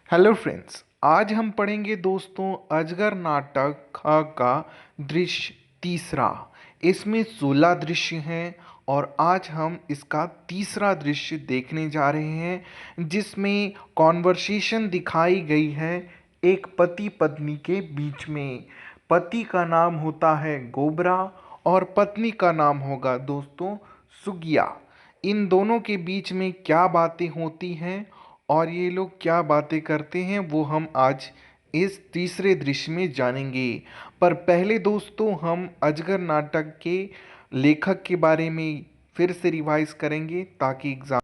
Hello friends, आज हम पढ़ेंगे दोस्तों अजगर नाटक का दृश्य तीसरा। इसमें 16 दृश्य हैं और आज हम इसका तीसरा दृश्य देखने जा रहे हैं जिसमें कॉन्वर्सेशन दिखाई गई है एक पति पत्नी के बीच में। पति का नाम होता है गोबरा और पत्नी का नाम होगा दोस्तों सुगिया। इन दोनों के बीच में क्या बातें होती हैं और ये लोग क्या बातें करते हैं वो हम आज इस तीसरे दृश्य में जानेंगे। पर पहले दोस्तों हम अजगर नाटक के लेखक के बारे में फिर से रिवाइज करेंगे ताकि एग्जाम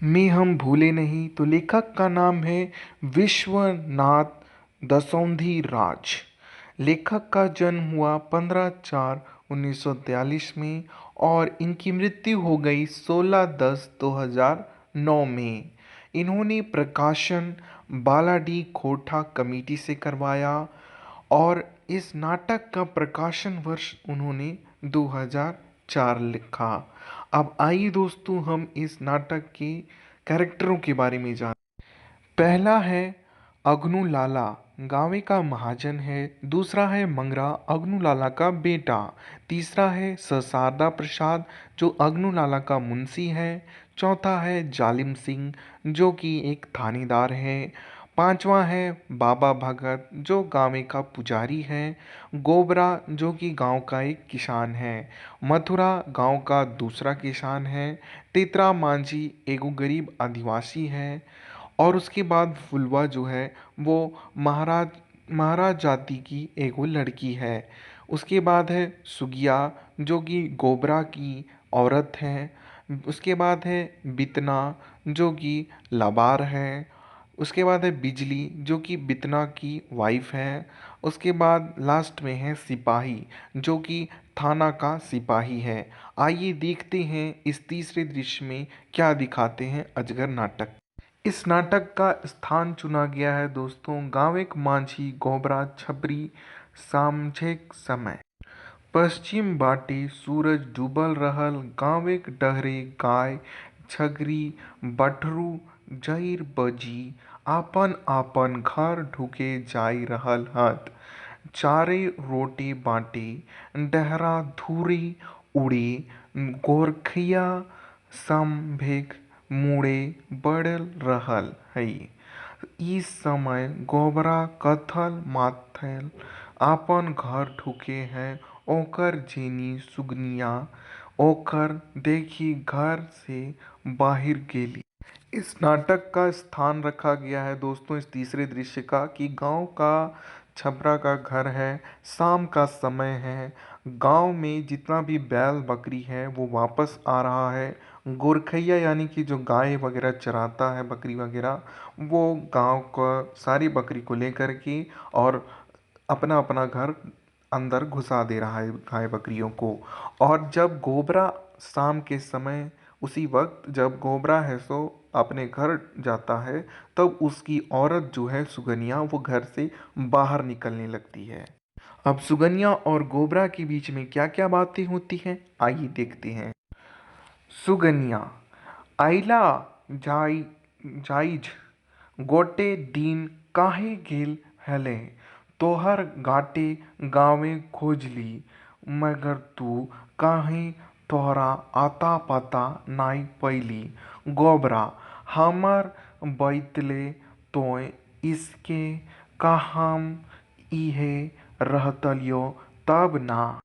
में हम भूले नहीं। तो लेखक का नाम है विश्वनाथ दसौंधी राज। लेखक का जन्म हुआ 15/4/1943 में और इनकी मृत्यु हो गई 16/10/2009 में। इन्होंने प्रकाशन बालाडी खोटा कमेटी से करवाया और इस नाटक का प्रकाशन वर्ष उन्होंने 2004 लिखा। अब आइए दोस्तों हम इस नाटक के कैरेक्टरों के बारे में जान। पहला है अग्नू लाला, गांवे का महाजन है। दूसरा है मंगरा, अग्नू लाला का बेटा। तीसरा है सरसारदा प्रसाद, जो अग्नू लाला का मुंशी है। चौथा है जालिम सिंह, जो कि एक थानेदार है। पांचवा है बाबा भगत, जो गांव का पुजारी है। गोबरा, जो कि गांव का एक किसान है। मथुरा गांव का दूसरा किसान है। तेतरा मांझी एगो गरीब आदिवासी है। और उसके बाद फुलवा जो है वो महाराज जाति की एगो लड़की है। उसके बाद है सुगिया, जो कि गोबरा की औरत है। उसके बाद है बितना, जो कि लबार है। उसके बाद है बिजली, जो कि बितना की वाइफ है। उसके बाद लास्ट में है सिपाही, जो कि थाना का सिपाही है। आइए देखते हैं इस तीसरे दृश्य में क्या दिखाते हैं अजगर नाटक। इस नाटक का स्थान चुना गया है दोस्तों गाँवेक माझी गोबरा छपरी सामझेक समय। पश्चिम बाटे सूरज डूबल रहल, गाँवेक डहरे गाय छगरी बटरू जईर बजी आपन आपन घर ढुके जाई रहल हत। चारे रोटी बाटे डहरा धूरी उड़े, गोरखिया संभेग मुड़े बढ़ल रहल हई। इस समय गोबरा कथल माथल आपन घर ढुके हैं। ओकर जेनी सुगनिया ओकर देखी घर से बाहर गेली। इस नाटक का स्थान रखा गया है दोस्तों इस तीसरे दृश्य का कि गांव का छपरा का घर है, शाम का समय है। गांव में जितना भी बैल बकरी है वो वापस आ रहा है। गोरखैया यानी कि जो गाय वगैरह चराता है बकरी वगैरह, वो गांव का सारी बकरी को लेकर के और अपना अपना घर अंदर घुसा दे रहा है गाय बकरियों को। और जब गोबरा शाम के समय उसी वक्त जब गोबरा है सो अपने घर जाता है, तब उसकी औरत जो है सुगनिया वो घर से बाहर निकलने लगती है। अब सुगनिया और गोबरा के बीच में क्या क्या बातें होती हैं आइए देखते हैं। सुगनिया आइला जाई जाइज गोटे दिन काहे गेल हले, तोहर गाटे गाँवे खोजली मगर तू काहे तोहरा आता पता नाई पैली। गोबरा हमर बैतले तोय इसके काम इहे रहतलियो तब ना।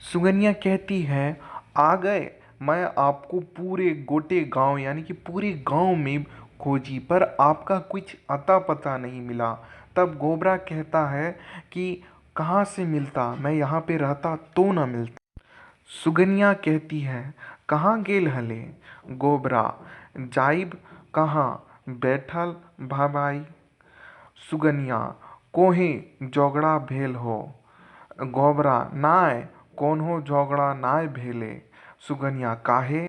सुगनिया कहती है आ गए, मैं आपको पूरे गोटे गांव यानी कि पूरे गांव में खोजी पर आपका कुछ अता पता नहीं मिला। तब गोबरा कहता है कि कहाँ से मिलता, मैं यहाँ पे रहता तो ना मिलता। सुगनिया कहती है कहाँ गेल हले। गोबरा जाइब कहाँ, बैठल भाई। सुगनिया कोहे झगड़ा भेल हो। गोबरा नाय, कोनो झगड़ा नाय भेले। सुगनिया काहे।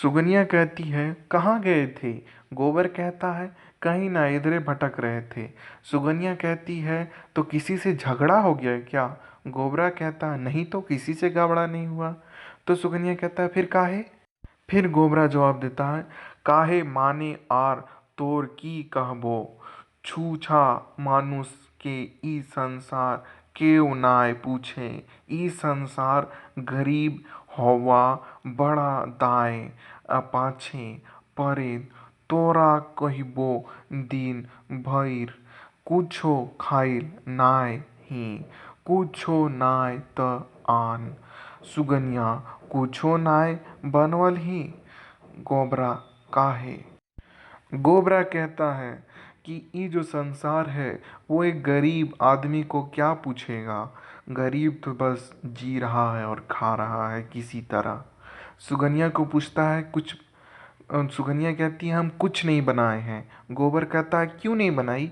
सुगनिया कहती है कहाँ गए थे। गोबर कहता है कहीं ना, इधरे भटक रहे थे। सुगनिया कहती है तो किसी से झगड़ा हो गया है क्या। गोबरा कहता है नहीं तो किसी से झगड़ा नहीं हुआ। तो सुगनिया कहता है फिर काहे। फिर गोबरा जवाब देता है काहे माने आर तोर की कहबो, छूछा मानुष के ई संसार केउ नाय पूछे। ई संसार गरीब होवा बड़ा दाय अपाछे परे। तोरा कहिबो दिन भइर कुछो खाइल नाय ही, कुछो नाय त आन। सुगनिया कुछो नाय बनवल ही। गोबरा काहे? गोबरा कहता है कि ये जो संसार है वो एक गरीब आदमी को क्या पूछेगा। गरीब तो बस जी रहा है और खा रहा है किसी तरह। सुगनिया को पूछता है कुछ। सुगनिया कहती है हम कुछ नहीं बनाए हैं। गोबर कहता है क्यों नहीं बनाई?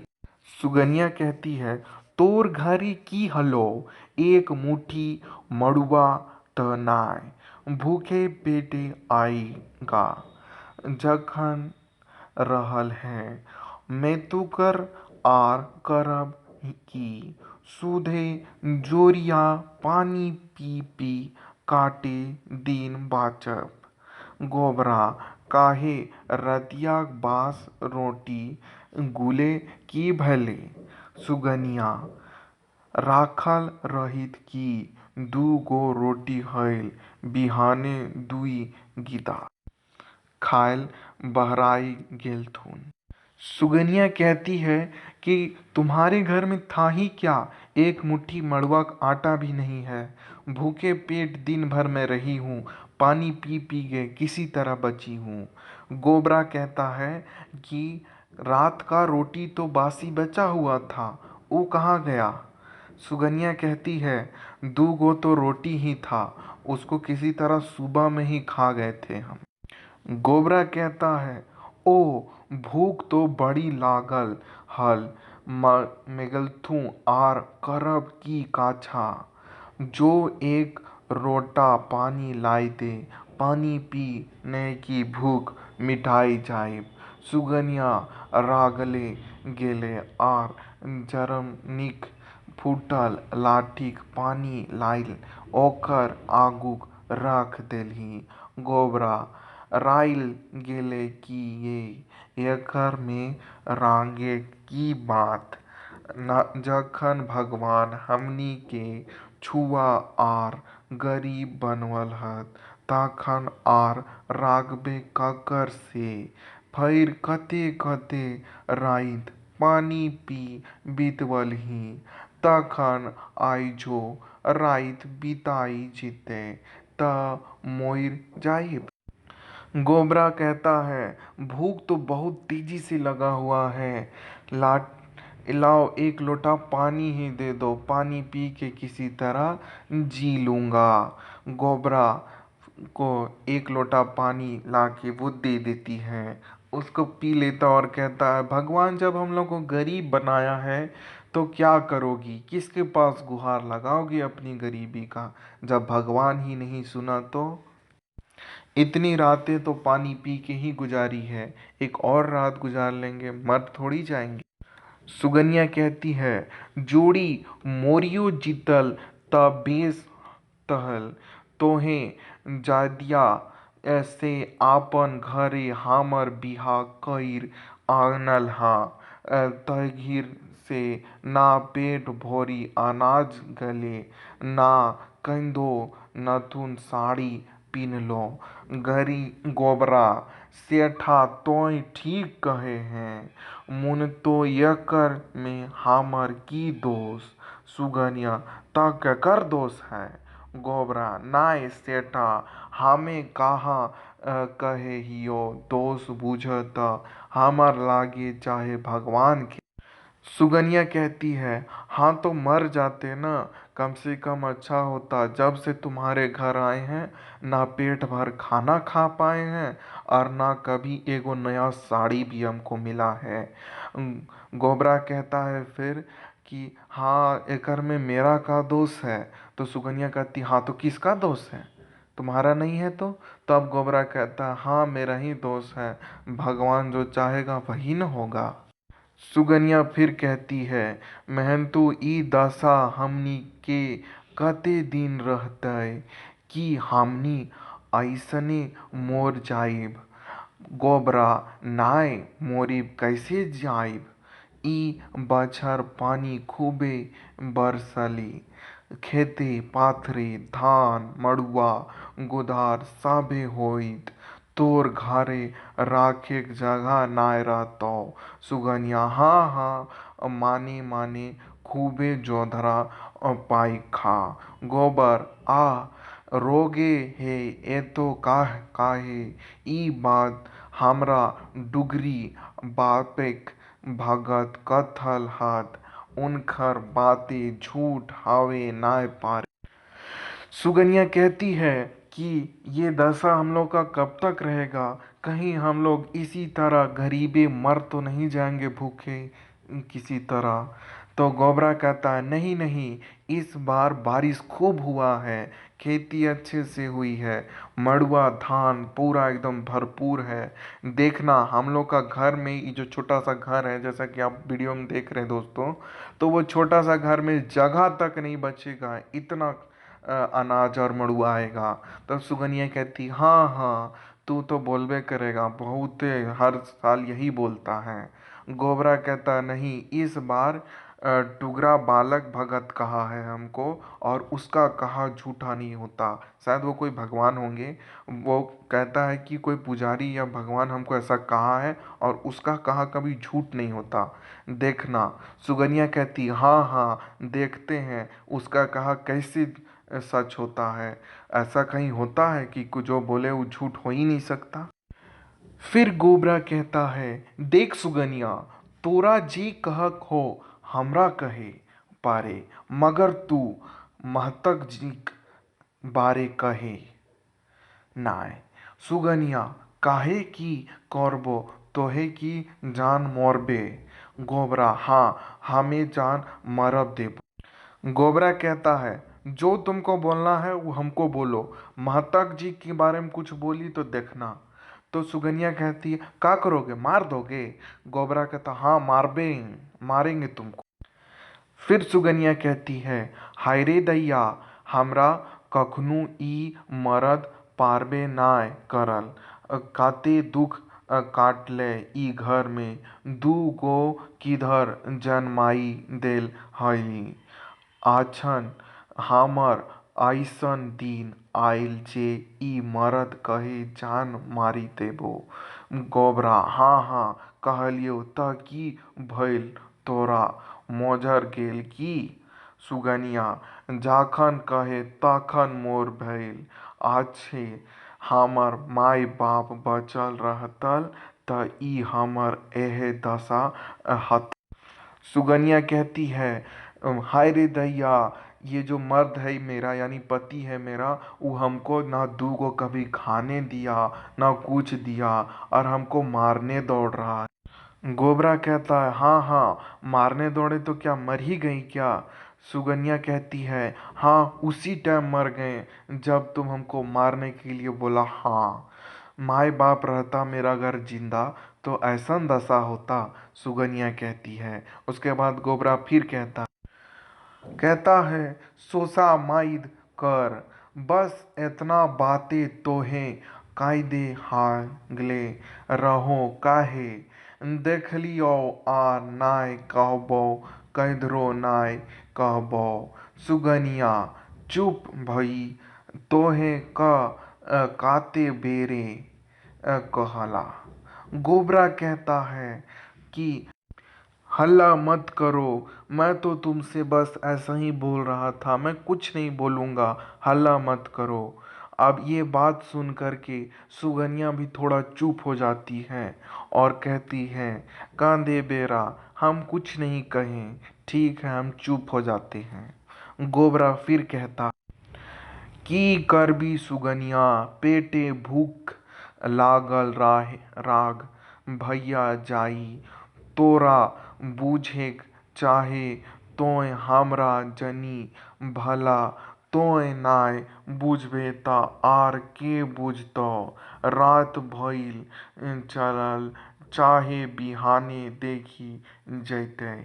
सुगनिया कहती है तोर घरी की हलो, एक मुट्ठी मड़ुआ त नाय। भूखे पेटे आईगा जखन रहल है। मैं तू कर आर करब की, सुधे जोरिया पानी पी पी काटे दिन बाचब। गोबरा काहे रतिया बास रोटी गुले की भले। सुगनिया राखल रहित की, दू गो रोटी हईल बिहाने दुई गिदा खायल बहराई गेलथुन। सुगनिया कहती है कि तुम्हारे घर में था ही क्या, एक मुट्ठी मड़ुआ का आटा भी नहीं है। भूखे पेट दिन भर मैं रही हूँ, पानी पी पी के किसी तरह बची हूँ। गोबरा कहता है कि रात का रोटी तो बासी बचा हुआ था, वो कहाँ गया? सुगनिया कहती है दू गो तो रोटी ही था, उसको किसी तरह सुबह में ही खा गए थे हम। गोबरा कहता है ओ, भूख तो बड़ी लागल हल, मेगलथू आर करब की काछा। जो एक रोटा पानी लाई दे, पानी पी ने की भूख मिटाई जाइब। सुगनिया रागले गेले आर जरमनिक फूटल लाठीक पानी लाइल ओकर आगूक रख देलही। गोबरा राइल गेले कि ये एकर में रांगे की बात। जखन भगवान हमनी के छुआ आर गरीब बनवल हत तखन आर रागबे ककर से। फिर कते कते राइत पानी पी बितवलही, तखन आइजो राइत बिताई जिते त मोइर जाइब। गोबरा कहता है भूख तो बहुत तेजी से लगा हुआ है, लाओ एक लोटा पानी ही दे दो, पानी पी के किसी तरह जी लूँगा। गोबरा को एक लोटा पानी ला के वो दे देती है। उसको पी लेता और कहता है भगवान जब हम लोग को गरीब बनाया है तो क्या करोगी, किसके पास गुहार लगाओगी अपनी गरीबी का? जब भगवान ही नहीं सुना तो? इतनी रातें तो पानी पी के ही गुजारी है, एक और रात गुजार लेंगे, मर थोड़ी जाएंगे। सुगनिया कहती है जोड़ी मोरियो जीतल त बेस तहल, तोहे जादिया ऐसे आपन घरे हमर बिहा कइर आनल हा। तहिर से ना पेट भोरी अनाज गले, ना कंदो नथुन साड़ी पिनलो। गोबरा सेठा तोय ठीक कहे हैं, मुन तो यकर में हमर की दोष। सुगनिया त केकर दोष है? गोबरा नाय सेठा, हमें कहा कहे हियो दोष बुझत हमर लागे चाहे भगवान के। सुगनिया कहती है हाँ तो मर जाते ना, कम से कम अच्छा होता। जब से तुम्हारे घर आए हैं ना पेट भर खाना खा पाए हैं और ना कभी एगो नया साड़ी भी हमको मिला है। गोबरा कहता है फिर कि हाँ एकर में मेरा का दोष है? तो सुगनिया कहती हाँ तो किसका दोष है? तुम्हारा नहीं है तो? तब गोबरा कहता है हाँ मेरा ही दोष है, भगवान जो चाहेगा वही न होगा। सुगनिया फिर कहती है मेहनतू ई दशा हमनी के कते दिन रहतै कि हमनी ऐसने मोर जाइब। गोबरा नाय मोरीब कैसे जाइब, ई बछर पानी खूबे बरसली, खेते पाथरे धान मड़ुआ गुदार सभे होइत, तोर घरे राखेक जगह नाय रहतौ। सुगनिया हाँ हाँ माने माने खूबे जोधरा पाई खा। गोबर आ रोगे हे एतो काहे, ई बात हमरा डुगरी बापेक भगत कथल हत, उनकर बातें झूठ हवे नाय पारे। सुगनिया कहती है कि ये दशा हम लोग का कब तक रहेगा, कहीं हम लोग इसी तरह गरीबे मर तो नहीं जाएंगे भूखे किसी तरह। तो गोबरा कहता है नहीं नहीं, इस बार बारिश खूब हुआ है, खेती अच्छे से हुई है, मड़ुआ धान पूरा एकदम भरपूर है। देखना हम लोग का घर में ये जो छोटा सा घर है, जैसा कि आप वीडियो में देख रहे हैं दोस्तों, तो वो छोटा सा घर में जगह तक नहीं बचेगा, इतना अनाज और मड़ुआ आएगा। तब सुगनिया कहती हाँ हाँ तू तो बोलबे करेगा, बहुत हर साल यही बोलता है। गोबरा कहता नहीं, इस बार टुगरा बालक भगत कहा है हमको, और उसका कहा झूठा नहीं होता। शायद वो कोई भगवान होंगे, वो कहता है कि कोई पुजारी या भगवान हमको ऐसा कहा है और उसका कहा कभी झूठ नहीं होता, देखना। सुगनिया कहती हाँ हाँ देखते हैं उसका कहा कैसे सच होता है, ऐसा कहीं होता है कि जो बोले वो झूठ हो ही नहीं सकता। फिर गोबरा कहता है देख सुगनिया, तोरा जी कहक हो हमरा कहे पारे, मगर तू महतक जी बारे कहे नाय। सुगनिया काहे की करबो तोहे की जान मोरबे। गोबरा हाँ हमें जान मरब देबो। गोबरा कहता है जो तुमको बोलना है वो हमको बोलो, महतक जी के बारे में कुछ बोली तो देखना। तो सुगनिया कहती है क्या करोगे, मार दोगे। गोबरा कहता हाँ मारेंगे तुमको। फिर सुगनिया कहती है हाय रे दैया, हमरा कखनू ई मरद पारबे नाय करल, काते दुख काटले ई घर में, दू गो किधर जन्माई देल हई, आछन हमर अइसन दिन आइल जे ई मरद कहे जान मारी देबो। गोबरा हाँ हाँ कहलियो त की भइल तोरा मोजर गेल की। सुगनिया जाखन कहे तखन मोर भइल, आछे हमर माय बाप बचल रहतल त ई हमर एहे दशा हत। सुगनिया कहती है हाय रे दैया, ये जो मर्द है मेरा यानी पति है मेरा, वो हमको ना दूगो कभी खाने दिया ना कुछ दिया, और हमको मारने दौड़ रहा है। गोबरा कहता है हाँ हाँ मारने दौड़े तो क्या मर ही गई क्या। सुगनिया कहती है हाँ उसी टाइम मर गए जब तुम हमको मारने के लिए बोला। हाँ माँ बाप रहता मेरा घर जिंदा तो ऐसा दशा होता। सुगनिया कहती है। उसके बाद गोबरा फिर कहता है सोसा माइद कर, बस इतना बातें तोहे कायदे हागले रहो काहे, देखलियो आ नाय कहबो कैधरो नाय कहबो। सुगनिया चुप भई तोहे काते बेरे कहला। गोबरा कहता है कि हल्ला मत करो, मैं तो तुमसे बस ऐसा ही बोल रहा था, मैं कुछ नहीं बोलूँगा, हल्ला मत करो। अब ये बात सुन कर के सुगनिया भी थोड़ा चुप हो जाती है और कहती है कांदे बेरा हम कुछ नहीं कहें, ठीक है हम चुप हो जाते हैं। गोबरा फिर कहता की करबी सुगनिया, पेटे भूख लागल राग भैया जाई, तोरा बूझेक चाहे तोय हमरा जनी भला, तोय नाय बुझबे त आर के बुझतौ, रात भइल चलल चाहे बिहाने देखी जैतै।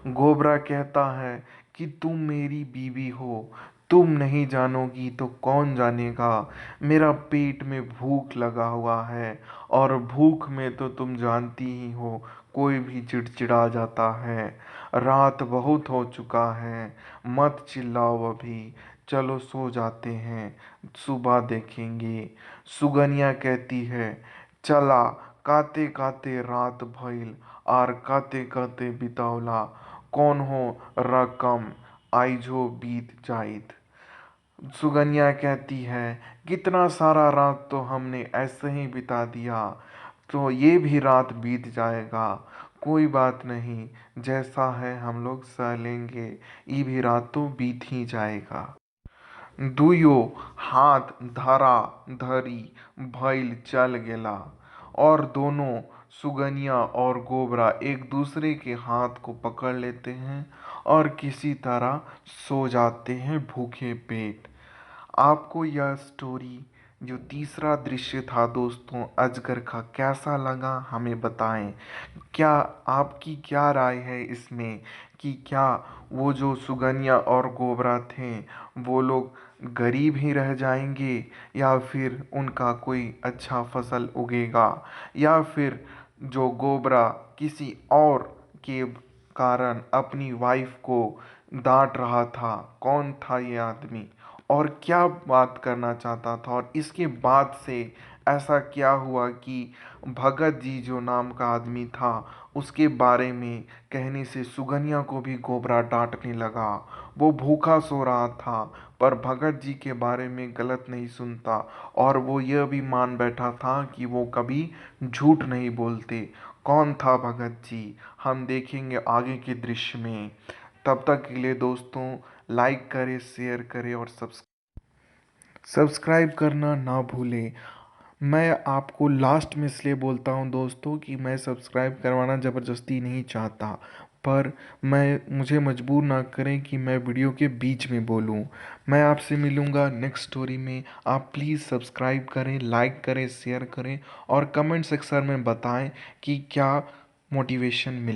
गोबरा कहता है कि तुम मेरी बीवी हो, तुम नहीं जानोगी तो कौन जानेगा। मेरा पेट में भूख लगा हुआ है, और भूख में तो तुम जानती ही हो कोई भी चिड़चिड़ा जाता है। रात बहुत हो चुका है, मत चिल्लाओ अभी, चलो सो जाते हैं, सुबह देखेंगे। सुगनिया कहती है, चला, काते काते रात भइल, आर काते काते बितौला, कौन हो रकम आइजो बीत जाइत। सुगन्या कहती है, कितना सारा रात तो हमने ऐसे ही बिता दिया, तो ये भी रात बीत जाएगा। कोई बात नहीं, जैसा है हम लोग सह लेंगे, ये भी रात तो बीत ही जाएगा। दुयो हाथ धरा धरी भइल चल गेला, और दोनों सुगनिया और गोबरा एक दूसरे के हाथ को पकड़ लेते हैं और किसी तरह सो जाते हैं भूखे पेट। आपको यह स्टोरी, जो तीसरा दृश्य था दोस्तों अजगर का, कैसा लगा हमें बताएं। क्या आपकी क्या राय है इसमें, कि क्या वो जो सुगनिया और गोबरा थे वो लोग गरीब ही रह जाएंगे, या फिर उनका कोई अच्छा फसल उगेगा, या फिर जो गोबरा किसी और के कारण अपनी वाइफ को डांट रहा था, कौन था ये आदमी और क्या बात करना चाहता था, और इसके बाद से ऐसा क्या हुआ कि भगत जी जो नाम का आदमी था उसके बारे में कहने से सुगनिया को भी गोबरा डांटने लगा। वो भूखा सो रहा था पर भगत जी के बारे में गलत नहीं सुनता, और वो यह भी मान बैठा था कि वो कभी झूठ नहीं बोलते। कौन था भगत जी, हम देखेंगे आगे के दृश्य में। तब तक के लिए दोस्तों, लाइक करें, शेयर करें और सब्सक्राइब करना ना भूलें। मैं आपको लास्ट में इसलिए बोलता हूँ दोस्तों कि मैं सब्सक्राइब करवाना ज़बरदस्ती नहीं चाहता, पर मुझे मजबूर ना करें कि मैं वीडियो के बीच में बोलूँ। मैं आपसे मिलूँगा नेक्स्ट स्टोरी में। आप प्लीज़ सब्सक्राइब करें, लाइक करें, शेयर करें और कमेंट सेक्शन में बताएं कि क्या मोटिवेशन मिला।